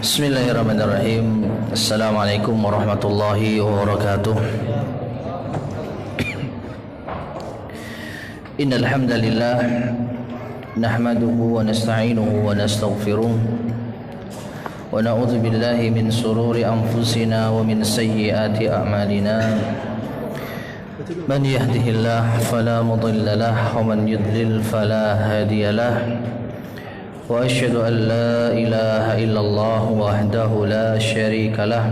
Bismillahirrahmanirrahim. Assalamualaikum warahmatullahi wabarakatuh. Innal hamdalillah nahmaduhu wa nasta'inuhu wa nastaghfiruh wa na'udzu billahi min sururi anfusina wa min sayyiati a'malina. Man yahdihillahu fala mudilla lahu wa man yudlil fala hadiya lahu. Wa asyhadu an la ilaha illallah wahdahu la syarika lah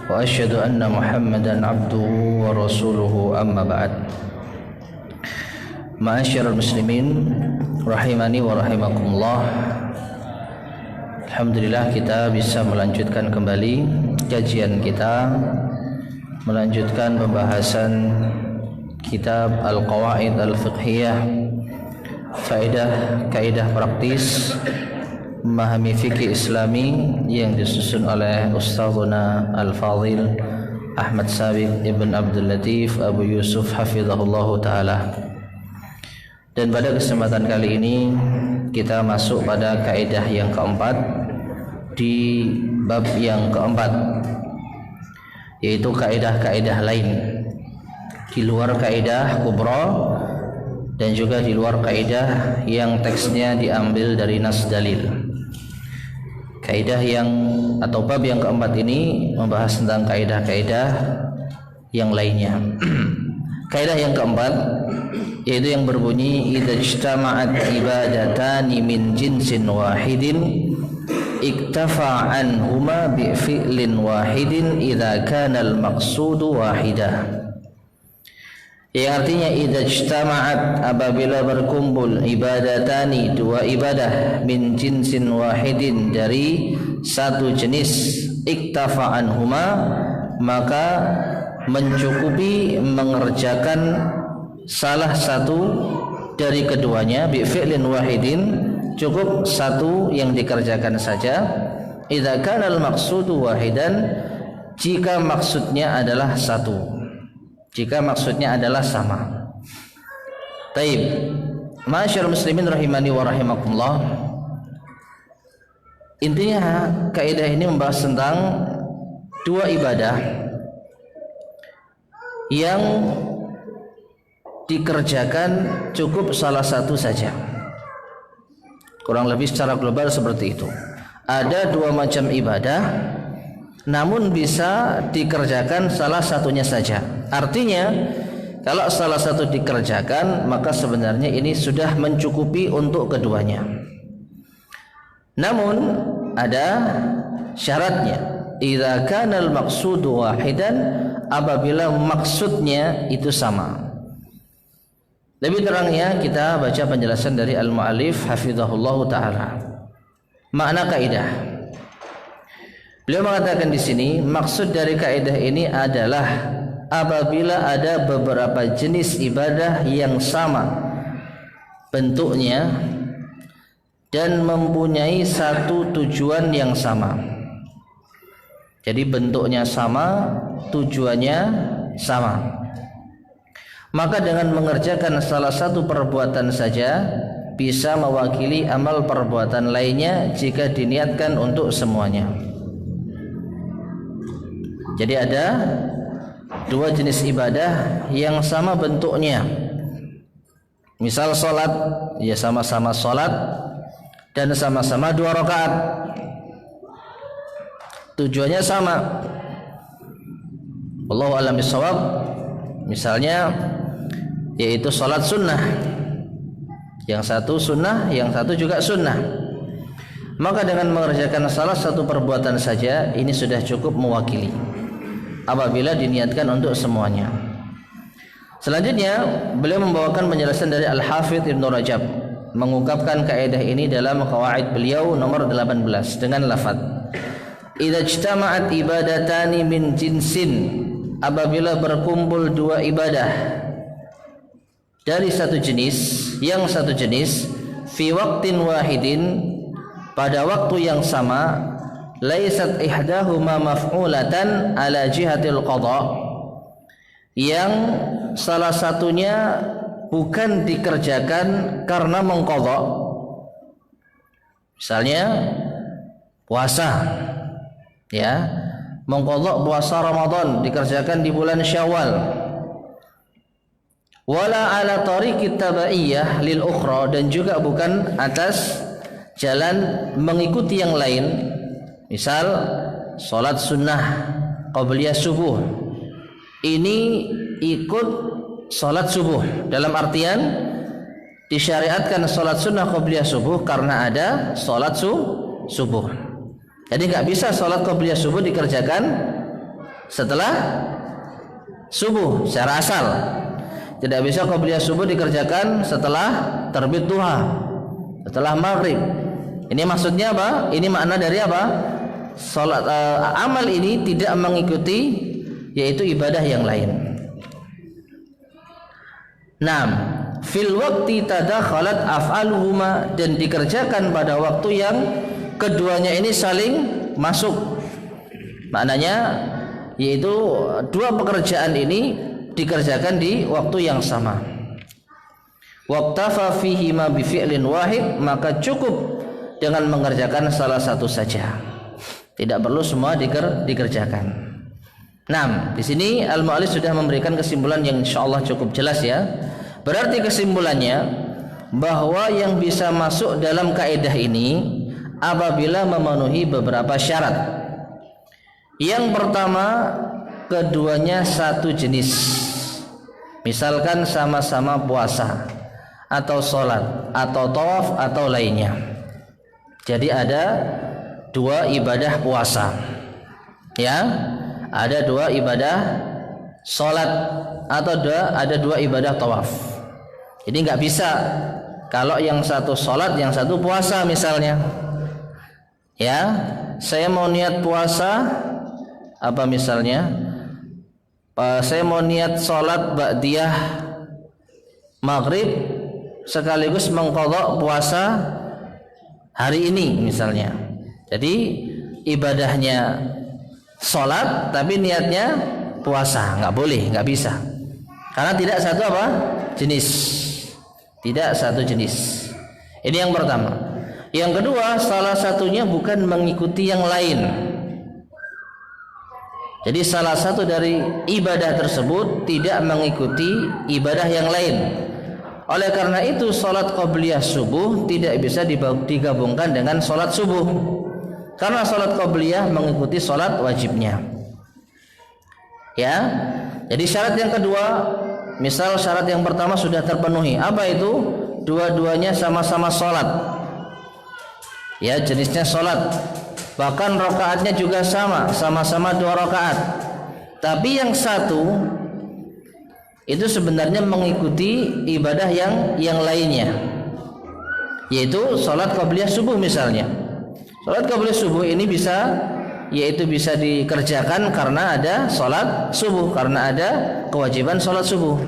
wa asyhadu anna Muhammadan abduhu wa rasuluhu amma ba'd. Ma'asyiral muslimin rahimani wa rahimakumullah. Alhamdulillah kita bisa melanjutkan kembali kajian kita, melanjutkan pembahasan kitab Al-Qawaid Al-Fiqhiyah, kaidah praktis memahami fikih Islami yang disusun oleh Ustazuna Al-Fadhil Ahmad Sabiq Ibn Abdul Latif Abu Yusuf hafizahullahu ta'ala. Dan pada kesempatan kali ini kita masuk pada kaidah yang keempat di bab yang keempat, yaitu kaidah-kaidah lain di luar kaidah kubra dan juga di luar kaidah yang teksnya diambil dari nas dalil. Kaidah yang atau bab yang keempat ini membahas tentang kaidah-kaidah yang lainnya. Kaidah yang keempat yaitu yang berbunyi idza ijtama'at ibadatani min jinsin wahidin iktafa anhuma bi fi'lin wahidin idza kana al-maqsudu wahidah. Yang artinya idza ijtama'at, apabila berkumpul, ibadatani, dua ibadah, min jinsin wahidin, dari satu jenis, iktafa anhuma, maka mencukupi mengerjakan salah satu dari keduanya, bi fi'lin wahidin, cukup satu yang dikerjakan saja, idza kana al-maqsudu wahidan, jika maksudnya adalah satu, jika maksudnya adalah sama. Taib, ma'asyiral muslimin rahimani wa rahimakumullah. Intinya kaidah ini membahas tentang dua ibadah yang dikerjakan cukup salah satu saja. Kurang lebih secara global seperti itu. Ada dua macam ibadah, namun bisa dikerjakan salah satunya saja. Artinya kalau salah satu dikerjakan, maka sebenarnya ini sudah mencukupi untuk keduanya. Namun ada syaratnya, idza kana al-maqsudu wahidan, apabila maksudnya itu sama. Lebih terangnya kita baca penjelasan dari al-mu'allif hafizahullahu taala. Makna kaidah. Beliau mengatakan di sini, maksud dari kaidah ini adalah apabila ada beberapa jenis ibadah yang sama bentuknya dan mempunyai satu tujuan yang sama. Jadi bentuknya sama, tujuannya sama. Maka dengan mengerjakan salah satu perbuatan saja bisa mewakili amal perbuatan lainnya jika diniatkan untuk semuanya. Jadi ada dua jenis ibadah yang sama bentuknya. Misal sholat, ya sama-sama sholat dan sama-sama 2 rakaat. Tujuannya sama. Wallahu a'lam bishawab. Misalnya yaitu sholat sunnah. Yang satu sunnah, yang satu juga sunnah. Maka dengan mengerjakan salah satu perbuatan saja ini sudah cukup mewakili apabila diniatkan untuk semuanya. Selanjutnya beliau membawakan penjelasan dari Al-Hafidz Ibnu Rajab, mengungkapkan kaidah ini dalam qawaid beliau nomor 18 dengan lafaz idza ijtama'at ibadatani min jinsin, apabila berkumpul dua ibadah dari satu jenis, yang satu jenis, fi waqtin wahidin, pada waktu yang sama, laisat ihdahuma maf'ulatan ala jihatil qada, yang salah satunya bukan dikerjakan karena mengqadha. Misalnya puasa, ya, mengqadha puasa Ramadan dikerjakan di bulan Syawal. Wala ala tariqit tabaiyah lil ukhra, dan juga bukan atas jalan mengikuti yang lain. Misal salat sunnah qabliyah subuh, ini ikut salat subuh, dalam artian disyariatkan salat sunnah qabliyah subuh karena ada salat subuh. Jadi nggak bisa salat qabliyah subuh dikerjakan setelah subuh secara asal. Tidak bisa qabliyah subuh dikerjakan setelah terbit duha, setelah maghrib. Ini maksudnya apa? Ini makna dari apa? Salat amal ini tidak mengikuti yaitu ibadah yang lain. Naam, fil waqti tadakhalat af'aluhuma, dan dikerjakan pada waktu yang keduanya ini saling masuk. Maknanya yaitu dua pekerjaan ini dikerjakan di waktu yang sama. Waqtafa fihi ma bi fi'lin wahid, maka cukup dengan mengerjakan salah satu saja. Tidak perlu semua dikerjakan. Nah, di sini al-mu'allif sudah memberikan kesimpulan yang insyaallah cukup jelas ya. Berarti kesimpulannya bahwa yang bisa masuk dalam kaidah ini apabila memenuhi beberapa syarat. Yang pertama, keduanya satu jenis. Misalkan sama-sama puasa atau sholat atau tawaf atau lainnya. Jadi ada dua ibadah puasa, ya, ada dua ibadah sholat atau ada dua ibadah tawaf. Jadi nggak bisa kalau yang satu sholat yang satu puasa misalnya, ya, saya mau niat puasa apa misalnya, saya mau niat sholat ba'diyah maghrib sekaligus mengqadha puasa hari ini misalnya. Jadi ibadahnya sholat tapi niatnya puasa, nggak boleh, nggak bisa, karena tidak satu apa jenis, tidak satu jenis. Ini yang pertama. Yang kedua, salah satunya bukan mengikuti yang lain. Jadi salah satu dari ibadah tersebut tidak mengikuti ibadah yang lain. Oleh karena itu salat qabliyah subuh tidak bisa digabungkan dengan salat subuh, karena salat qabliyah mengikuti salat wajibnya. Ya. Jadi syarat yang kedua, misal syarat yang pertama sudah terpenuhi. Apa itu? Dua-duanya sama-sama salat. Ya, jenisnya salat. Bahkan rakaatnya juga sama-sama 2 rakaat. Tapi yang satu itu sebenarnya mengikuti ibadah yang lainnya, yaitu salat qabliyah subuh misalnya. Salat qabliyah subuh ini bisa dikerjakan karena ada salat subuh, karena ada kewajiban salat subuh.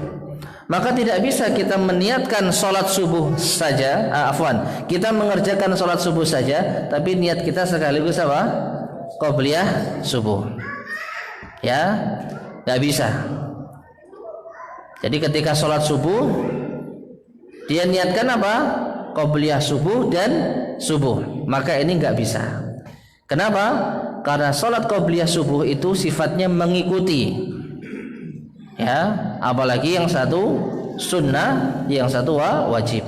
Maka tidak bisa kita meniatkan salat subuh saja, kita mengerjakan salat subuh saja tapi niat kita sekaligus apa? Qabliyah subuh. Ya, nggak bisa. Jadi ketika sholat subuh dia niatkan apa? Qabliyah subuh dan subuh, maka ini nggak bisa. Kenapa? Karena sholat qabliyah subuh itu sifatnya mengikuti, ya, apalagi yang satu sunnah, yang satu wajib.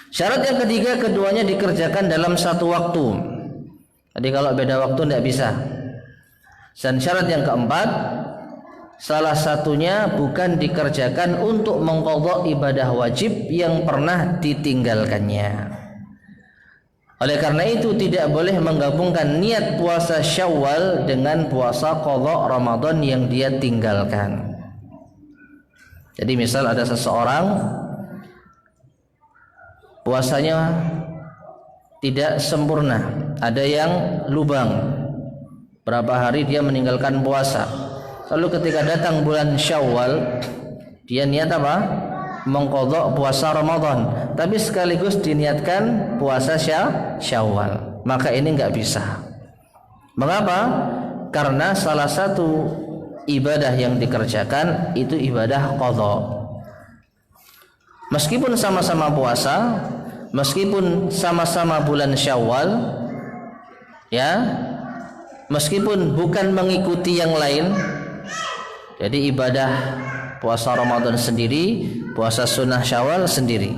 Syarat yang ketiga, keduanya dikerjakan dalam satu waktu. Jadi kalau beda waktu tidak bisa. Dan syarat yang keempat, salah satunya bukan dikerjakan untuk mengqadha ibadah wajib yang pernah ditinggalkannya. Oleh karena itu tidak boleh menggabungkan niat puasa Syawal dengan puasa qadha Ramadan yang dia tinggalkan. Jadi misal ada seseorang puasanya tidak sempurna, ada yang lubang, berapa hari dia meninggalkan puasa. Lalu ketika datang bulan Syawal, dia niat apa? Mengqadha puasa Ramadan, tapi sekaligus diniatkan puasa Syawal. Maka ini enggak bisa. Mengapa? Karena salah satu ibadah yang dikerjakan itu ibadah qadha. Meskipun sama-sama puasa, meskipun sama-sama bulan Syawal, Ya, meskipun bukan mengikuti yang lain. Jadi ibadah puasa Ramadan sendiri, puasa sunnah Syawal sendiri,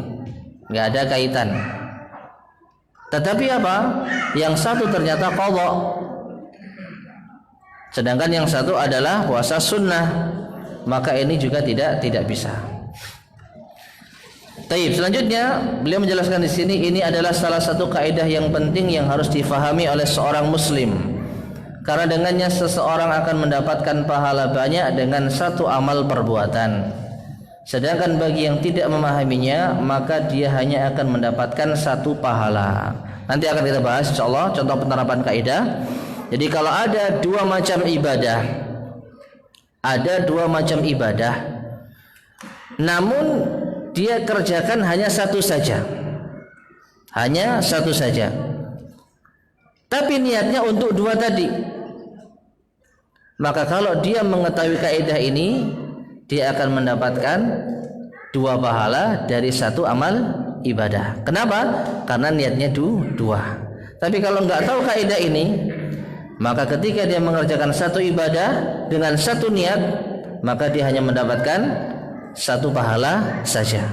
nggak ada kaitan. Tetapi apa? Yang satu ternyata qadha, sedangkan yang satu adalah puasa sunnah, maka ini juga tidak bisa. Taib, selanjutnya beliau menjelaskan di sini, ini adalah salah satu kaidah yang penting yang harus difahami oleh seorang muslim. Karena dengannya seseorang akan mendapatkan pahala banyak dengan satu amal perbuatan. Sedangkan bagi yang tidak memahaminya, maka dia hanya akan mendapatkan satu pahala. Nanti akan kita bahas insyaallah contoh penerapan kaidah. Jadi kalau ada dua macam ibadah, namun dia kerjakan hanya satu saja, tapi niatnya untuk dua tadi, maka kalau dia mengetahui kaidah ini, dia akan mendapatkan dua pahala dari satu amal ibadah. Kenapa? Karena niatnya dua. Tapi kalau nggak tahu kaidah ini, maka ketika dia mengerjakan satu ibadah dengan satu niat, maka dia hanya mendapatkan satu pahala saja.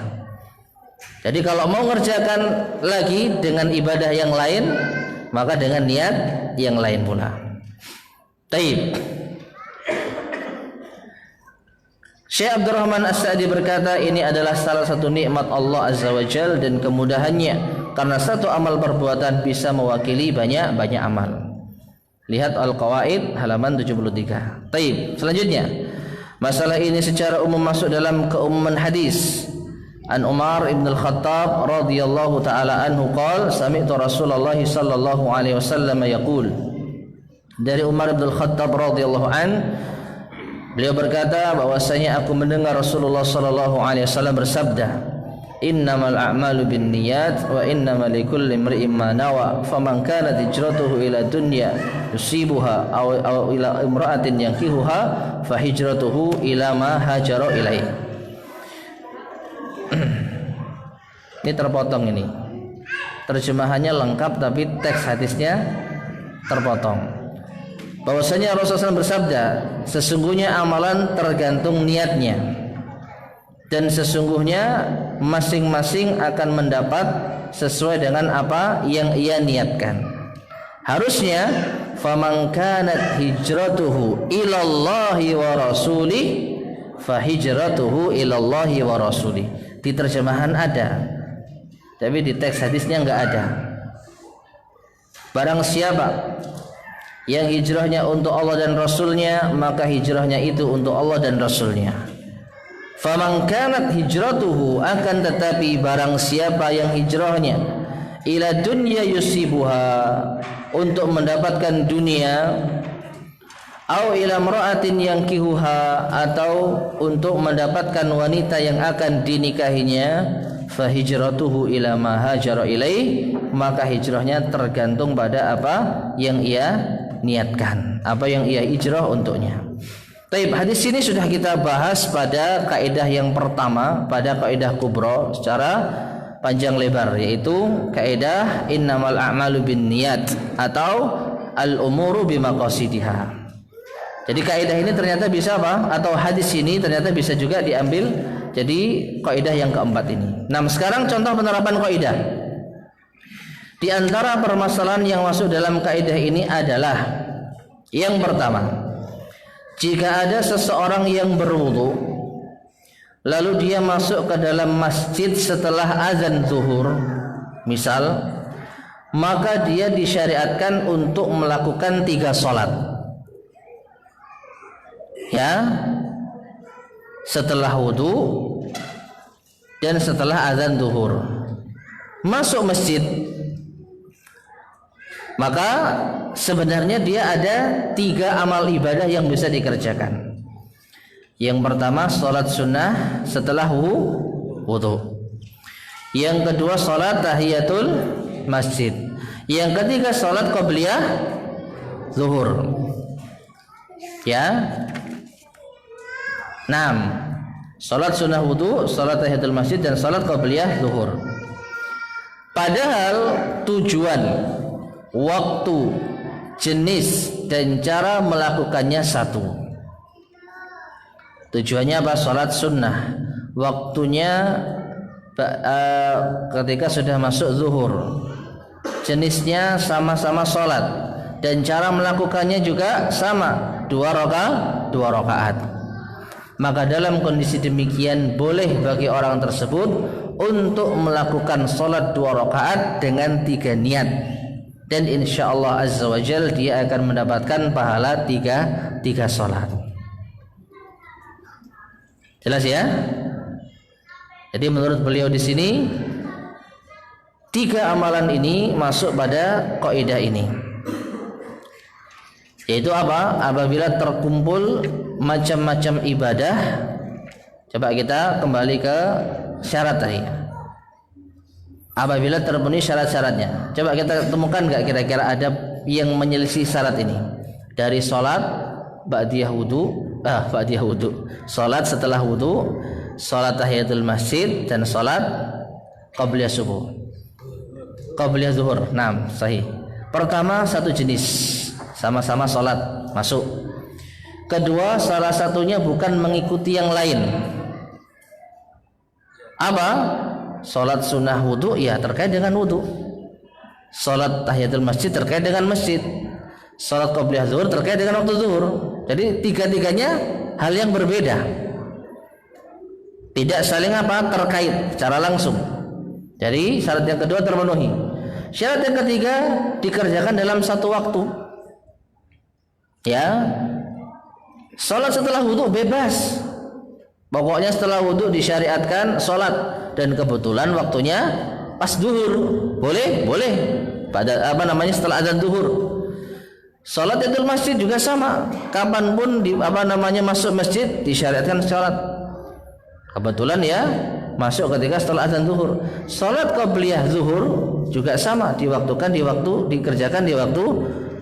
Jadi kalau mau mengerjakan lagi dengan ibadah yang lain, maka dengan niat yang lain pula. Taib. Syekh Abdurrahman As-Sa'di berkata, ini adalah salah satu nikmat Allah Azza wa Jalla dan kemudahannya, karena satu amal perbuatan bisa mewakili banyak amal. Lihat Al-Qawaid halaman 73. Taib. Selanjutnya, masalah ini secara umum masuk dalam keumuman hadis. An Umar ibn al-Khattab radhiyallahu taala anhu qala sami'tu Rasulullah sallallahu alaihi wasallam yaqul. Dari Umar ibn al-Khattab radhiyallahu an, beliau berkata bahwasanya aku mendengar Rasulullah sallallahu alaihi wasallam bersabda, innamal a'malu binniyat wa innamal likulli imri'in ma nawa, faman kanat hijratuhu ila dunya yusibuha aw ila imra'atin yankihuha fa hijratuhu ila ma hajara ilaihi. Ini terpotong ini. Terjemahannya lengkap tapi teks hadisnya terpotong. Bahwasanya Rasulullah SAW bersabda, sesungguhnya amalan tergantung niatnya, dan sesungguhnya masing-masing akan mendapat sesuai dengan apa yang ia niatkan. Harusnya faman kanat hijratuhu ilallahi wa rasulih fa hijratuhu ilallahi wa rasulih. Di terjemahan ada, tapi di teks hadisnya enggak ada. Barang siapa yang hijrahnya untuk Allah dan Rasulnya, maka hijrahnya itu untuk Allah dan Rasulnya. Faman kanat hijratuhu, akan tetapi barang siapa yang hijrahnya ila dunya yusibuha, untuk mendapatkan dunia, au ila imra'atin yankihuha, atau untuk mendapatkan wanita yang akan dinikahinya, fa hijratuhu ila ma hajara ilaih, maka hijrahnya tergantung pada apa yang ia niatkan, apa yang ia hijrah untuknya. Taib, hadis ini sudah kita bahas pada kaidah yang pertama, pada kaidah kubra secara panjang lebar, yaitu kaidah innamal a'malu binniyat atau al-umuru bimaqasidiha. Jadi kaidah ini ternyata bisa apa? Atau hadis ini ternyata bisa juga diambil jadi kaidah yang keempat ini. Nah, sekarang contoh penerapan kaidah. Di antara permasalahan yang masuk dalam kaidah ini adalah yang pertama, jika ada seseorang yang berwudu lalu dia masuk ke dalam masjid setelah azan zuhur, misal, maka dia disyariatkan untuk melakukan 3 salat. Ya, setelah wudu dan setelah azan zuhur masuk masjid, maka sebenarnya dia ada 3 amal ibadah yang bisa dikerjakan. Yang pertama salat sunnah setelah wudu, yang kedua salat tahiyatul masjid, yang ketiga salat qabliyah zuhur. Ya, 6. Salat sunnah wudu, salat tahiyatul masjid, dan salat qabliyah zuhur. Padahal tujuan, waktu, jenis dan cara melakukannya satu. Tujuannya apa? Salat sunnah. Waktunya ketika sudah masuk zuhur. Jenisnya sama-sama salat dan cara melakukannya juga sama, 2 rakaat. Maka dalam kondisi demikian boleh bagi orang tersebut untuk melakukan salat 2 rakaat dengan 3 niat. Dan insya Allah Azza wa Jal dia akan mendapatkan pahala 3 salat. Jelas ya? Jadi menurut beliau di sini 3 amalan ini masuk pada kaidah ini. Yaitu apa? Apabila terkumpul macam-macam ibadah. Coba kita kembali ke syarat tadi. Apabila terpenuhi syarat-syaratnya. Coba kita temukan enggak kira-kira ada yang menyelisih syarat ini? Dari salat ba'diyah wudu, salat setelah wudu, salat tahiyatul masjid, dan salat qabliyah subuh. Qabliyah zuhur. Nah, sahih. Pertama satu jenis, sama-sama salat masuk. Kedua, salah satunya bukan mengikuti yang lain. Apa? Salat sunnah wudu ya terkait dengan wudu. Salat tahiyatul masjid terkait dengan masjid. Salat qabliyah zuhur terkait dengan waktu zuhur. Jadi tiga-tiganya hal yang berbeda. Tidak saling apa? Terkait secara langsung. Jadi syarat yang kedua terpenuhi. Syarat yang ketiga dikerjakan dalam satu waktu. Ya. Salat setelah wudu bebas. Pokoknya setelah wudu disyariatkan salat dan kebetulan waktunya pas zuhur. Boleh? Boleh. Pada setelah azan zuhur. Salat Idul Masjid juga sama. Kapanpun masuk masjid disyariatkan salat. Kebetulan ya masuk ketika setelah azan zuhur. Salat qabliyah zuhur juga sama, dikerjakan di waktu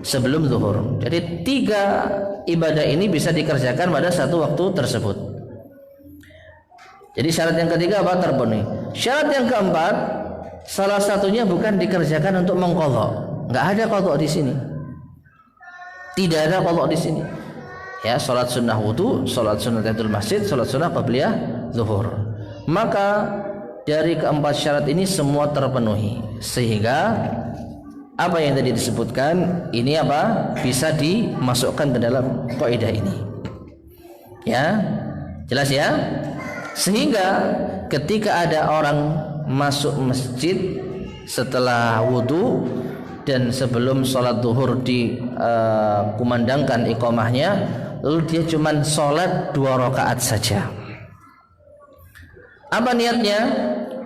sebelum zuhur. Jadi 3 ibadah ini bisa dikerjakan pada satu waktu tersebut. Jadi syarat yang ketiga apa? Terpenuhi. Syarat yang keempat, salah satunya bukan dikerjakan untuk mengqadha. Enggak ada qadha di sini. Tidak ada qadha di sini. Ya, salat sunnah wudu, salat sunnah tahiyatul masjid, salat sunnah qabliyah zuhur. Maka dari keempat syarat ini semua terpenuhi. Sehingga apa yang tadi disebutkan ini apa? Bisa dimasukkan ke dalam kaidah ini. Ya. Jelas ya? Sehingga ketika ada orang masuk masjid setelah wudu dan sebelum sholat zuhur dikumandangkan iqamahnya, lalu dia cuma sholat 2 rakaat saja. Apa niatnya?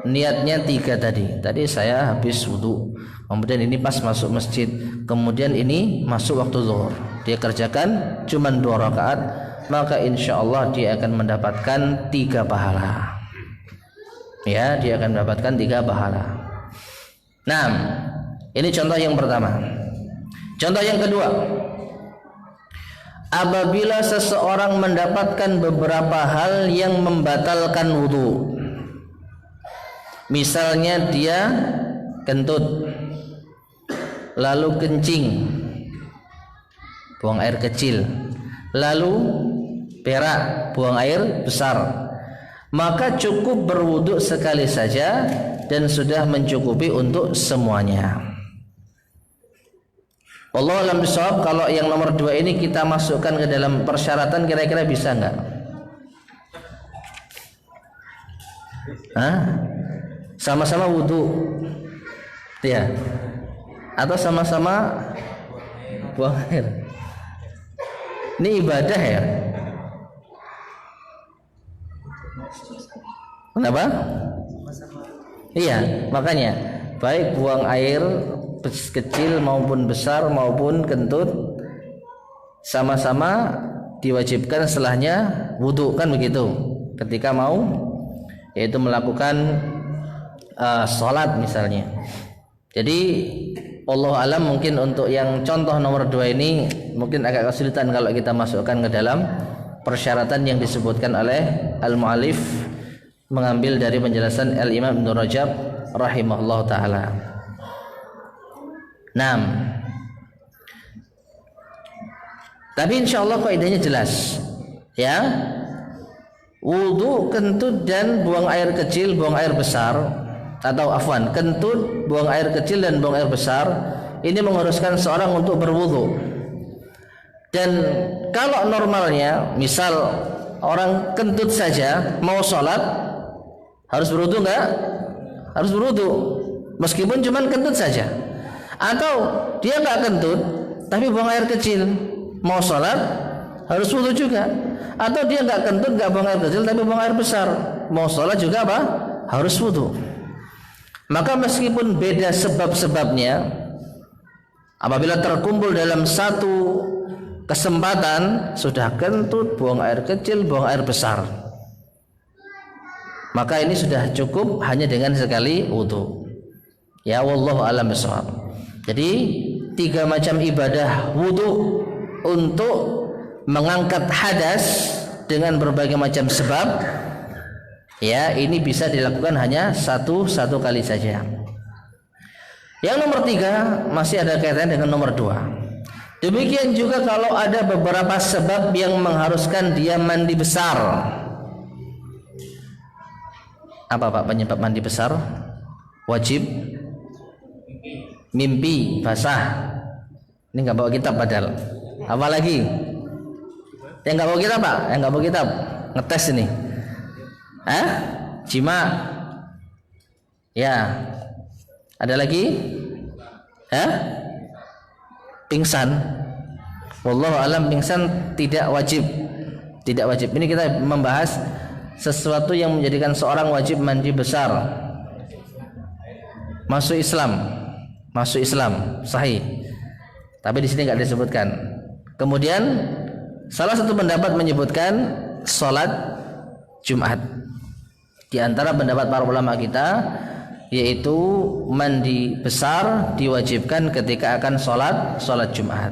Niatnya 3 tadi. Tadi saya habis wudu, kemudian ini pas masuk masjid, kemudian ini masuk waktu zuhur. Dia kerjakan cuma 2 rakaat. Maka insya Allah dia akan mendapatkan 3 pahala. Ya, dia akan mendapatkan 3 pahala. Nah, ini contoh yang pertama. Contoh yang kedua, apabila seseorang mendapatkan beberapa hal yang membatalkan wudu. Misalnya dia kentut, lalu kencing, buang air kecil, lalu berak, buang air besar, maka cukup berwudu sekali saja dan sudah mencukupi untuk semuanya. Wallahu a'lam bishawab. Kalau yang nomor 2 ini kita masukkan ke dalam persyaratan, kira-kira bisa enggak? Sama-sama wudu, ya, atau sama-sama buang air? Ini ibadah ya. Kenapa? Iya, makanya baik buang air kecil maupun besar maupun kentut sama-sama diwajibkan setelahnya wudu, kan begitu? Ketika mau yaitu melakukan sholat misalnya. Jadi Allah alam, mungkin untuk yang contoh nomor 2 ini mungkin agak kesulitan kalau kita masukkan ke dalam persyaratan yang disebutkan oleh al-mu'allif mengambil dari penjelasan Al-Imam Ibnu Rajab rahimahullah ta'ala. 6. Tapi insya Allah kaidahnya jelas, ya. Wudu, kentut dan buang air kecil, buang air besar, atau afwan, kentut, buang air kecil dan buang air besar, ini mengharuskan seorang untuk berwudu. Dan kalau normalnya, misal orang kentut saja mau sholat, harus berwudu enggak? Harus berwudu, meskipun cuma kentut saja. Atau dia enggak kentut, tapi buang air kecil, mau sholat, harus wudu juga. Atau dia enggak kentut, enggak buang air kecil, tapi buang air besar, mau sholat juga apa? Harus wudu. Maka meskipun beda sebab-sebabnya, apabila terkumpul dalam satu kesempatan, sudah kentut, buang air kecil, buang air besar, maka ini sudah cukup hanya dengan sekali wudu. Ya, wallahu a'lam bishawab. Jadi 3 macam ibadah wudu untuk mengangkat hadas dengan berbagai macam sebab, ya, ini bisa dilakukan hanya satu kali saja. Yang nomor 3 masih ada kaitan dengan nomor 2. Demikian juga kalau ada beberapa sebab yang mengharuskan dia mandi besar. Apa Pak penyebab mandi besar? Wajib mimpi basah. Ini nggak bawa kitab padahal. Apa lagi? Yang nggak bawa kitab Pak? Yang nggak bawa kitab ngetes ini. Jima. Ya. Ada lagi? Pingsan. Wallahu alam, pingsan tidak wajib. Tidak wajib. Ini kita membahas sesuatu yang menjadikan seorang wajib mandi besar. Masuk Islam, sahih. Tapi di sini nggak disebutkan. Kemudian salah satu pendapat menyebutkan sholat Jumat. Di antara pendapat para ulama kita, yaitu mandi besar diwajibkan ketika akan sholat Jumat.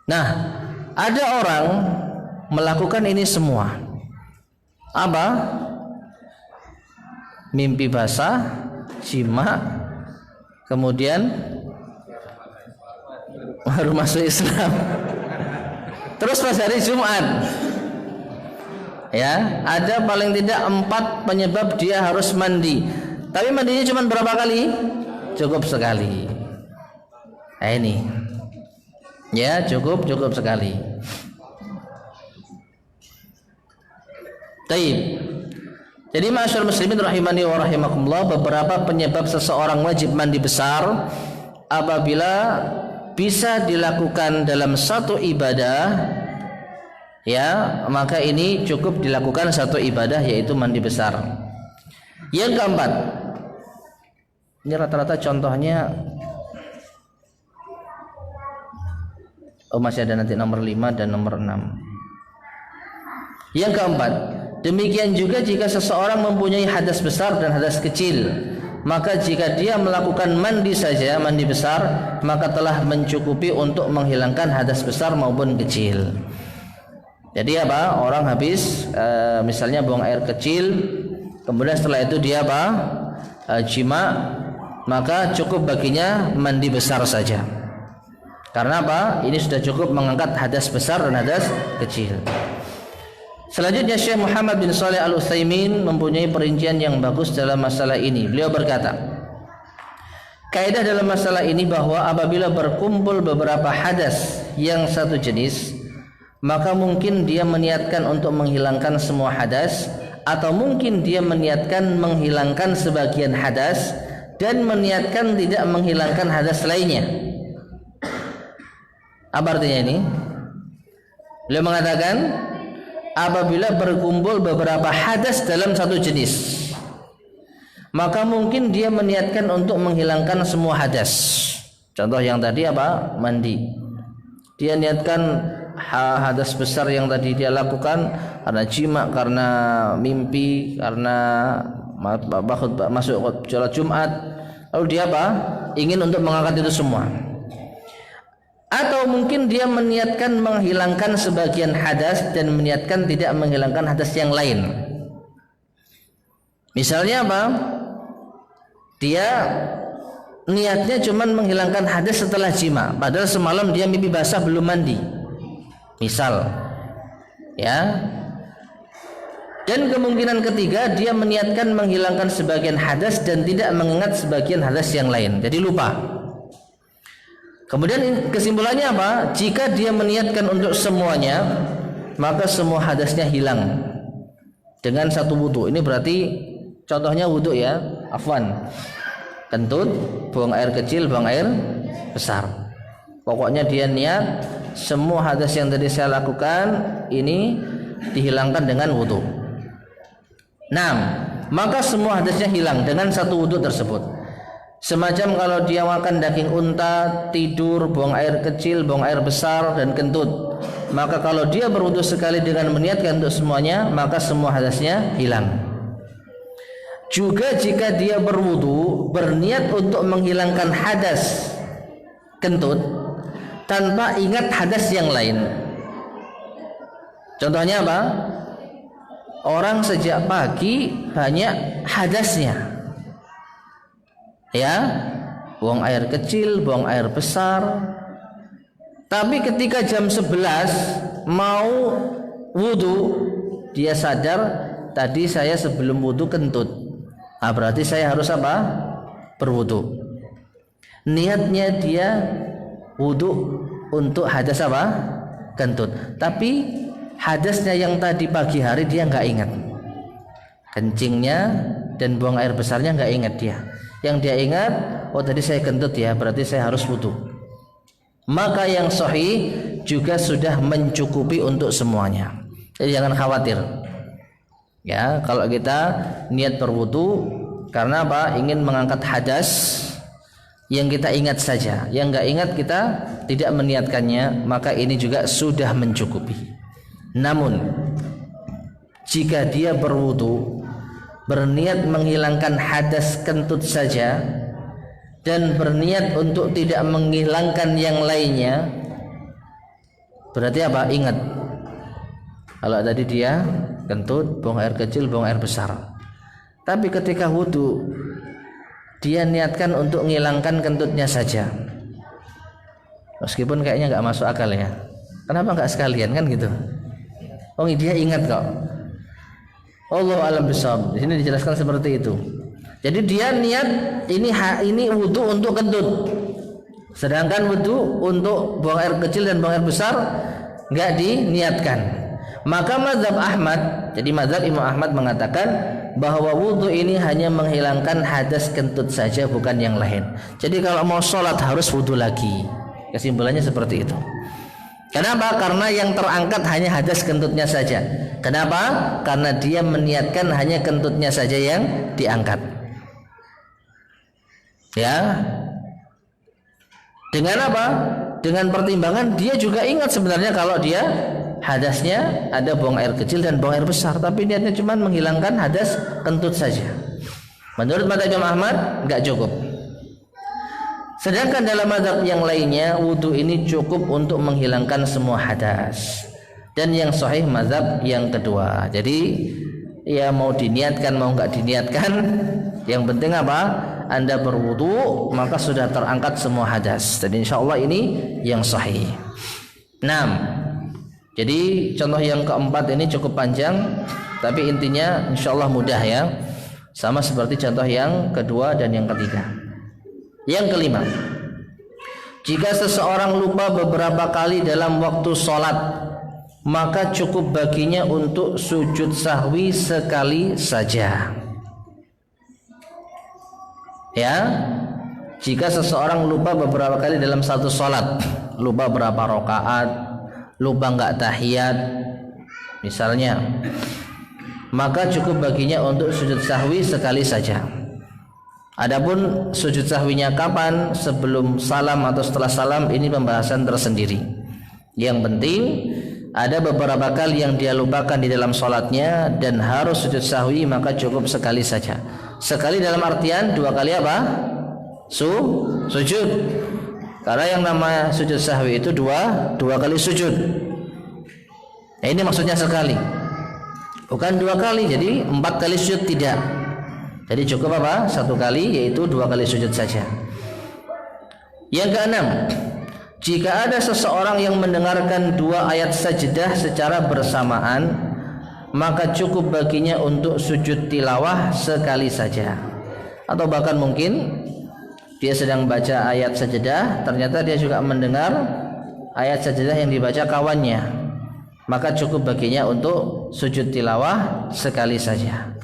Nah, ada orang melakukan ini semua. Apa? Mimpi basah, jima, kemudian baru masuk Islam. Terus pas hari Jumat, ya, ada paling tidak 4 penyebab dia harus mandi. Tapi mandinya cuma berapa kali? Cukup sekali. Ini, ya, cukup sekali. Taib. Jadi ma'asyiral muslimin rahimani wa rahimakumullah, beberapa penyebab seseorang wajib mandi besar apabila bisa dilakukan dalam satu ibadah, ya, maka ini cukup dilakukan satu ibadah, yaitu mandi besar. Yang keempat, ini rata-rata contohnya, masih ada nanti nomor 5 dan nomor 6. Yang keempat, demikian juga jika seseorang mempunyai hadas besar dan hadas kecil, maka jika dia melakukan mandi saja, mandi besar, maka telah mencukupi untuk menghilangkan hadas besar maupun kecil. Jadi apa? Orang habis misalnya buang air kecil, kemudian setelah itu dia jima, maka cukup baginya mandi besar saja. Karena apa? Ini sudah cukup mengangkat hadas besar dan hadas kecil. Selanjutnya Syekh Muhammad bin Shalih Al-Utsaimin mempunyai perincian yang bagus dalam masalah ini. Beliau berkata, kaidah dalam masalah ini bahwa apabila berkumpul beberapa hadas yang satu jenis, maka mungkin dia meniatkan untuk menghilangkan semua hadas, atau mungkin dia meniatkan menghilangkan sebagian hadas dan meniatkan tidak menghilangkan hadas lainnya. Apa artinya ini? Beliau mengatakan, apabila berkumpul beberapa hadas dalam satu jenis, maka mungkin dia meniatkan untuk menghilangkan semua hadas. Contoh yang tadi apa? Mandi. Dia niatkan hadas besar yang tadi dia lakukan karena jima, karena mimpi, karena masuk sholat Jumat. Lalu dia apa? Ingin untuk mengangkat itu semua. Atau mungkin dia meniatkan menghilangkan sebagian hadas dan meniatkan tidak menghilangkan hadas yang lain. Misalnya apa? Dia niatnya cuma menghilangkan hadas setelah jima, padahal semalam dia mimpi basah belum mandi. Misal, ya. Dan kemungkinan ketiga, dia meniatkan menghilangkan sebagian hadas dan tidak mengingat sebagian hadas yang lain, jadi lupa. Kemudian kesimpulannya apa? Jika dia meniatkan untuk semuanya, maka semua hadasnya hilang dengan satu wudu. Ini berarti contohnya wudu ya, afwan. Kentut, buang air kecil, buang air besar. Pokoknya dia niat semua hadas yang tadi saya lakukan ini dihilangkan dengan wudu. 6. Maka semua hadasnya hilang dengan satu wudu tersebut. Semacam kalau dia makan daging unta, tidur, buang air kecil, buang air besar, dan kentut. Maka kalau dia berwudu sekali dengan meniatkan untuk semuanya, maka semua hadasnya hilang. Juga jika dia berwudu berniat untuk menghilangkan hadas kentut tanpa ingat hadas yang lain. Contohnya apa? Orang sejak pagi banyak hadasnya, ya, buang air kecil, buang air besar. Tapi ketika jam 11 mau wudu, dia sadar tadi saya sebelum wudu kentut. Berarti saya harus apa? Berwudu. Niatnya dia wudu untuk hadas apa? Kentut. Tapi hadasnya yang tadi pagi hari dia nggak ingat, kencingnya dan buang air besarnya nggak ingat dia. Yang dia ingat, oh tadi saya kentut ya, berarti saya harus wudu. Maka yang sahih juga sudah mencukupi untuk semuanya. Jadi jangan khawatir. Ya, kalau kita niat berwudu karena apa? Ingin mengangkat hadas yang kita ingat saja, yang nggak ingat kita tidak meniatkannya, maka ini juga sudah mencukupi. Namun jika dia berwudu berniat menghilangkan hadas kentut saja dan berniat untuk tidak menghilangkan yang lainnya, berarti apa? Ingat, kalau tadi dia kentut, buang air kecil, buang air besar. Tapi ketika wudu dia niatkan untuk menghilangkan kentutnya saja, meskipun kayaknya nggak masuk akal ya. Kenapa nggak sekalian kan gitu? Oh dia ingat kok. Allahu a'lam bishawab. Di sini dijelaskan seperti itu. Jadi dia niat ini wudu untuk kentut, sedangkan wudu untuk buang air kecil dan buang air besar nggak diniatkan. Maka mazhab Ahmad, jadi mazhab Imam Ahmad mengatakan bahwa wudu ini hanya menghilangkan hadas kentut saja, bukan yang lain. Jadi kalau mau sholat harus wudu lagi. Kesimpulannya seperti itu. Kenapa? Karena yang terangkat hanya hadas kentutnya saja. Kenapa? Karena dia meniatkan hanya kentutnya saja yang diangkat. Ya. Dengan apa? Dengan pertimbangan dia juga ingat sebenarnya kalau dia hadasnya ada buang air kecil dan buang air besar, tapi niatnya cuma menghilangkan hadas kentut saja. Menurut mazhab Imam Ahmad enggak cukup. Sedangkan dalam mazhab yang lainnya wudu ini cukup untuk menghilangkan semua hadas. Dan yang sahih mazhab yang kedua. Jadi ya mau diniatkan mau enggak diniatkan, yang penting apa? Anda berwudu maka sudah terangkat semua hadas. Dan insyaallah ini yang sahih. 6. Jadi contoh yang keempat ini cukup panjang, tapi intinya insyaallah mudah ya. Sama seperti contoh yang kedua dan yang ketiga. Yang kelima, jika seseorang lupa beberapa kali dalam waktu sholat, maka cukup baginya untuk sujud sahwi sekali saja. Ya, jika seseorang lupa beberapa kali dalam satu sholat, lupa berapa rakaat, lupa enggak tahiyat, misalnya, maka cukup baginya untuk sujud sahwi sekali saja. Adapun sujud sahwinya kapan, sebelum salam atau setelah salam, ini pembahasan tersendiri. Yang penting ada beberapa kali yang dia lupakan di dalam sholatnya dan harus sujud sahwi, maka cukup sekali saja. Sekali dalam artian dua kali apa? Sujud. Karena yang nama sujud sahwi itu dua kali sujud. Nah, ini maksudnya sekali, bukan dua kali. Jadi 4 kali sujud tidak. Jadi cukup apa? 1 kali, yaitu 2 kali sujud saja. Yang keenam, jika ada seseorang yang mendengarkan 2 ayat sajdah secara bersamaan, maka cukup baginya untuk sujud tilawah sekali saja. Atau bahkan mungkin dia sedang baca ayat sajdah, ternyata dia juga mendengar ayat sajdah yang dibaca kawannya, maka cukup baginya untuk sujud tilawah sekali saja.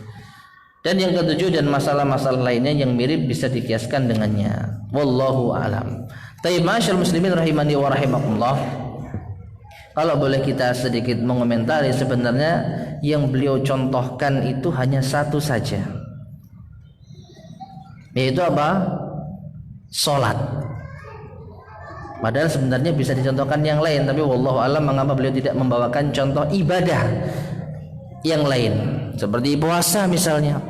Dan yang ketujuh, dan masalah-masalah lainnya yang mirip bisa dikiaskan dengannya. Wallahu a'lam. Taib masyarakat muslimin rahimani wa rahimakumullah. Kalau boleh kita sedikit mengomentari, sebenarnya yang beliau contohkan itu hanya satu saja, yaitu apa? Salat. Padahal sebenarnya bisa dicontohkan yang lain, tapi wallahu a'lam mengapa beliau tidak membawakan contoh ibadah yang lain, seperti puasa misalnya.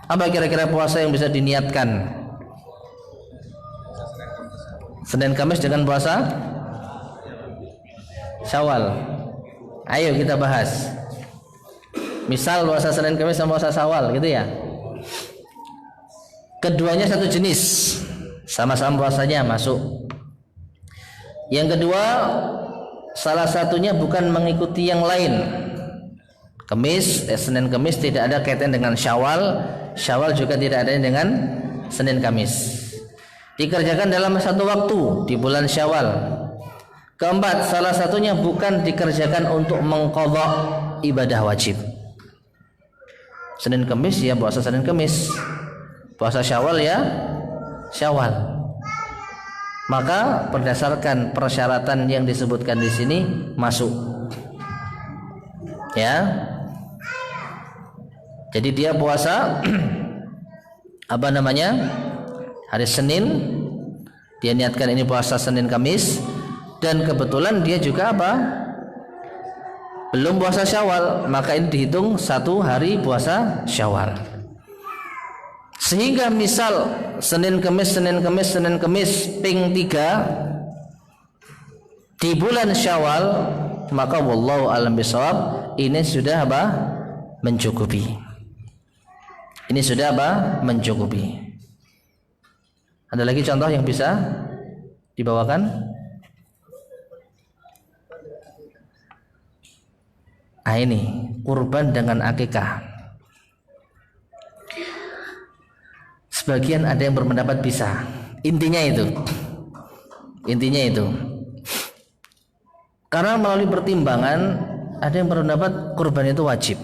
Apa kira-kira puasa yang bisa diniatkan? Senin Kamis dengan puasa Syawal. Ayo kita bahas. Misal puasa Senin Kamis sama puasa Syawal gitu ya. Keduanya satu jenis, sama-sama puasanya masuk. Yang kedua, salah satunya bukan mengikuti yang lain. Senin Kamis tidak ada kaitan dengan Syawal, Syawal juga tidak ada dengan Senin Kamis. Dikerjakan dalam satu waktu di bulan Syawal. Keempat, salah satunya bukan dikerjakan untuk mengqadha ibadah wajib. Senin Kamis ya puasa Senin Kamis, puasa Syawal ya Syawal. Maka berdasarkan persyaratan yang disebutkan di sini masuk. Ya. Jadi dia puasa apa namanya? Hari Senin, dia niatkan ini puasa Senin Kamis, dan kebetulan dia juga apa? Belum puasa Syawal, maka ini dihitung satu hari puasa Syawal. Sehingga misal Senin Kamis ping 3 di bulan Syawal, maka wallahu a'lam bishawab, ini sudah apa? Mencukupi. Ini sudah apa? Mencukupi. Ada lagi contoh yang bisa dibawakan? Ini kurban dengan akikah. Sebagian ada yang berpendapat bisa. Intinya itu. Karena melalui pertimbangan, ada yang berpendapat kurban itu wajib.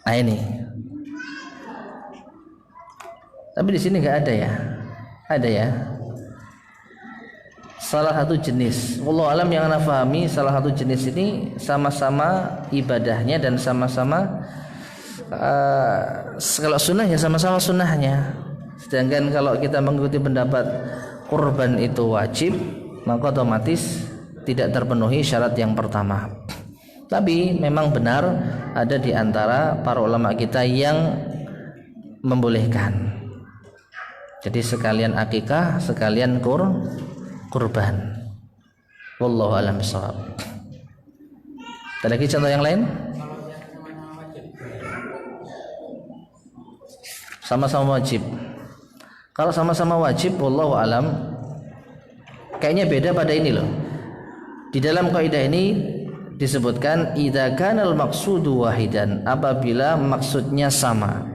Ini. Tapi di sini nggak ada ya. Ada ya. Salah satu jenis. Wallahu alam, yang ana fahami salah satu jenis ini sama-sama ibadahnya dan sama-sama kalau sunnah ya sama-sama sunnahnya. Sedangkan kalau kita mengikuti pendapat kurban itu wajib, maka otomatis tidak terpenuhi syarat yang pertama. Tapi memang benar ada di antara para ulama kita yang membolehkan. Jadi sekalian akikah, sekalian kurban. Wallahu a'lam bishawab. Ada lagi contoh yang lain? Sama-sama wajib. Kalau sama-sama wajib, wallahu a'lam, kayaknya beda pada ini loh. Di dalam kaidah ini disebutkan idza kanal maqsudu wahidan, apabila maksudnya sama.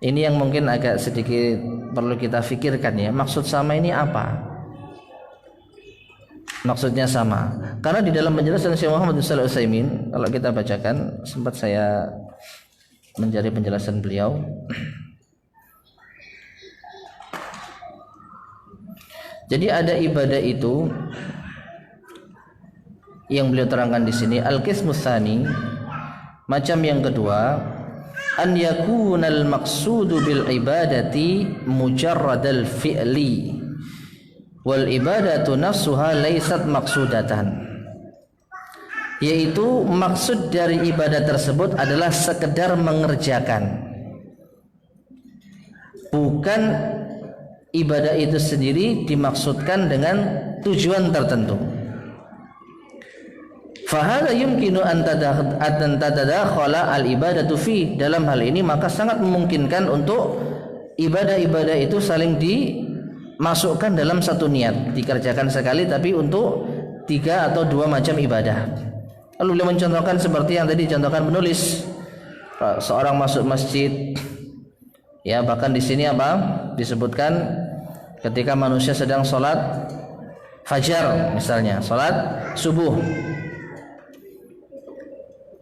Ini yang mungkin agak sedikit perlu kita fikirkan ya. Maksud sama ini apa? Maksudnya sama. Karena di dalam penjelasan Syekh Muhammad bin Shalih Al-Utsaimin, kalau kita bacakan, sempat saya mencari penjelasan beliau. Jadi ada ibadah itu yang beliau terangkan di sini, al-qismus tsani, macam yang kedua, an yakunal maqsudu bil ibadati mujarradal fi'li wal ibadatu nafsuha laysat maqsudatan, yaitu maksud dari ibadah tersebut adalah sekedar mengerjakan, bukan ibadah itu sendiri dimaksudkan dengan tujuan tertentu. Fahada yumkinu an tadakhala al-ibadatu fi, dalam hal ini maka sangat memungkinkan untuk ibadah-ibadah itu saling masukkan dalam satu niat, dikerjakan sekali tapi untuk 3 atau 2 macam ibadah. Lalu beliau mencontohkan seperti yang tadi dicontohkan penulis, seorang masuk masjid, ya bahkan di sini apa disebutkan ketika manusia sedang sholat fajar misalnya, sholat subuh,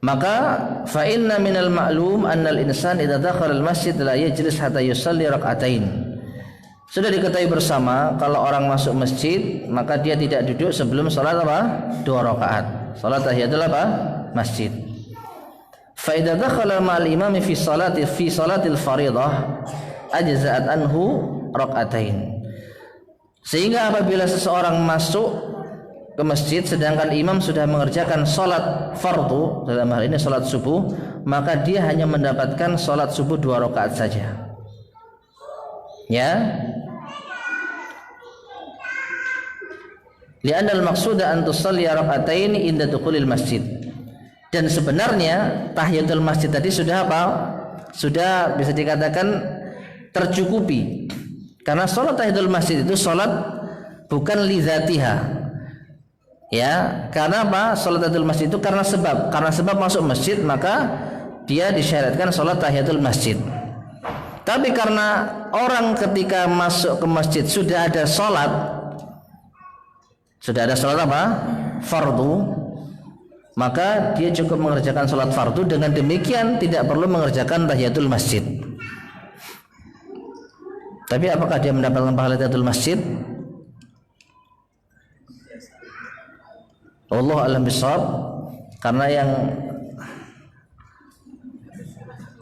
maka fa inna minal ma'lum annal insan idza dakhala al masjid la yajlis hatta yusalli rak'atain. Sudah diketahui bersama kalau orang masuk masjid maka dia tidak duduk sebelum salat apa? 2 rakaat. Salat tahiyatul apa? Masjid. Fa idza dakhala ma'al imami fi salatil fardhah ajza'at anhu rak'atain. Sehingga apabila seseorang masuk ke masjid sedangkan imam sudah mengerjakan salat fardu, dalam hal ini salat subuh, maka dia hanya mendapatkan salat subuh 2 rakaat saja. Ya. Li'anna al-maqsuda an tusalli rak'atain inda dukhulil masjid. Dan sebenarnya tahiyatul masjid tadi sudah apa? Sudah bisa dikatakan tercukupi. Karena salat tahiyatul masjid itu salat bukan li dzatiha. Ya, karena apa? Salat tahiyatul masjid itu karena sebab masuk masjid maka dia disyaratkan salat tahiyatul masjid. Tapi karena orang ketika masuk ke masjid sudah ada salat apa? Fardu, maka dia cukup mengerjakan salat fardu, dengan demikian tidak perlu mengerjakan tahiyatul masjid. Tapi apakah dia mendapatkan pahala tahiyatul masjid? Allah alam bisawab, karena yang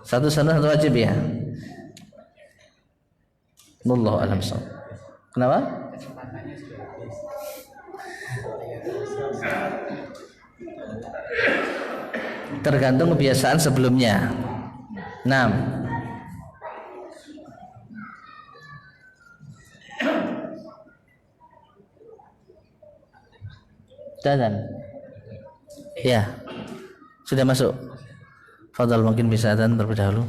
satu sunnah satu wajib ya. Allah alam bisawab. Kenapa? Tergantung kebiasaan sebelumnya. 6. Dan ya sudah masuk. Fadal mungkin bisa dan terlebih dahulu.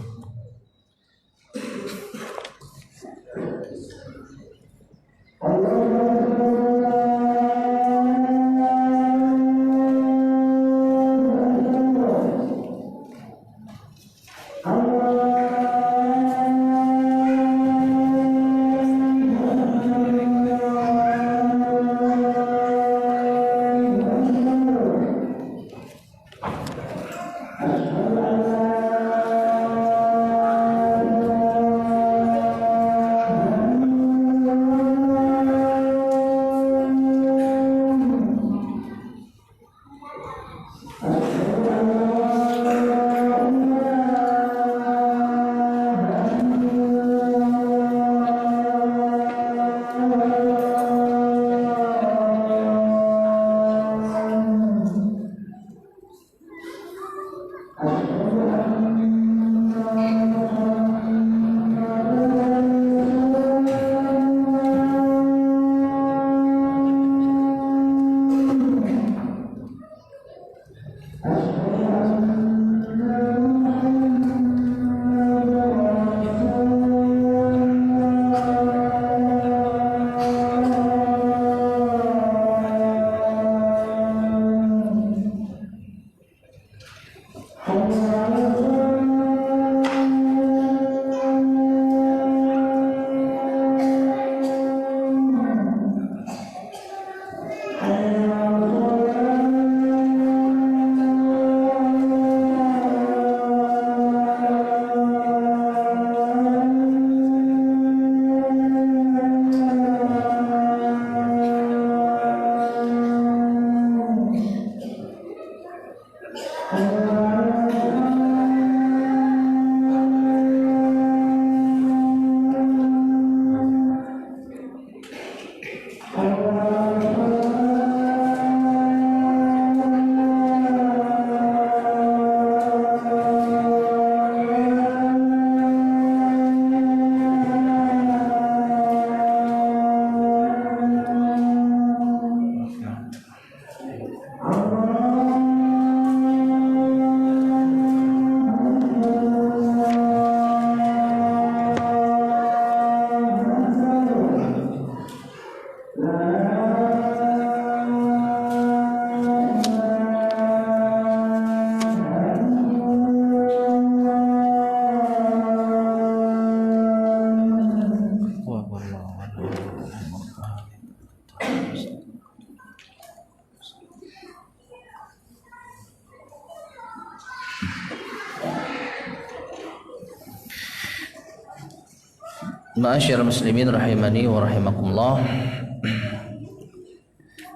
Ma'asyiral muslimin rahimani wa rahimakumullah.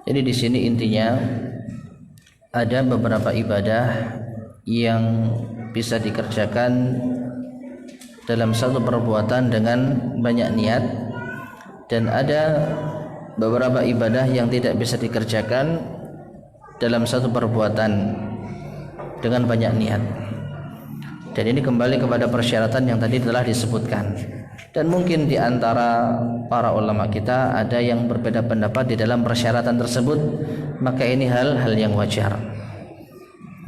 Jadi di sini intinya ada beberapa ibadah yang bisa dikerjakan dalam satu perbuatan dengan banyak niat, dan ada beberapa ibadah yang tidak bisa dikerjakan dalam satu perbuatan dengan banyak niat. Dan ini kembali kepada persyaratan yang tadi telah disebutkan. Dan mungkin di antara para ulama kita ada yang berbeda pendapat di dalam persyaratan tersebut, maka ini hal-hal yang wajar.